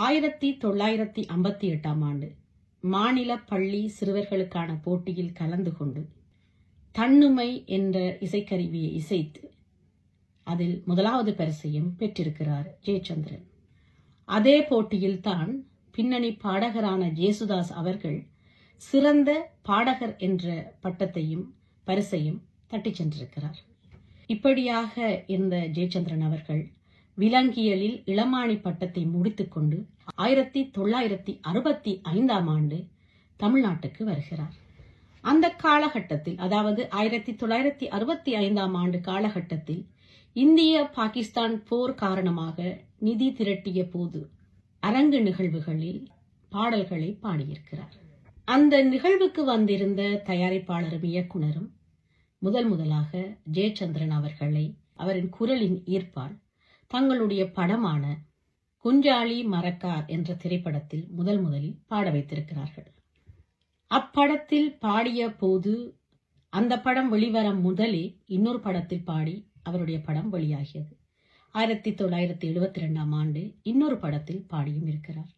1958 ஆண்டு மாநில பள்ளி சிறுவர்களுக்கான போட்டியில் கலந்து கொண்டு தன்னுமை என்ற இசைக்கருவியை இசைத்து அதில் முதலாவது பரிசையும் பெற்றிருக்கிறார் ஜெயச்சந்திரன். அதே போட்டியில் தான் பின்னணி பாடகரான ஜேசுதாஸ் அவர்கள் சிறந்த பாடகர் என்ற பட்டத்தையும் பரிசையும் தட்டிச் சென்றிருக்கிறார். இப்படியாக இருந்த ஜெயச்சந்திரன் அவர்கள் விலங்கியலில் இளமானி பட்டத்தை முடித்துக்கொண்டு 1965 ஆண்டு தமிழ்நாட்டுக்கு வருகிறார். அந்த காலகட்டத்தில், அதாவது 1965 ஆண்டு காலகட்டத்தில் இந்திய பாகிஸ்தான் போர் காரணமாக நிதி திரட்டிய போது அரங்கு நிகழ்வுகளில் பாடல்களை பாடியிருக்கிறார். அந்த நிகழ்வுக்கு வந்திருந்த தயாரிப்பாளரும் இயக்குனரும் முதலாக ஜெயச்சந்திரன் அவர்களை அவரின் குரலின் ஈர்ப்பால் தங்களுடைய படமான குஞ்சாலி மரக்கார் என்ற திரைப்படத்தில் முதலில் பாட வைத்திருக்கிறார்கள். அப்படத்தில் பாடிய போது அந்த படம் வெளிவர முதலே இன்னொரு படத்தில் பாடி அவருடைய படம் வெளியாகியது. 1972 ஆண்டு இன்னொரு படத்தில் பாடியும் இருக்கிறார்.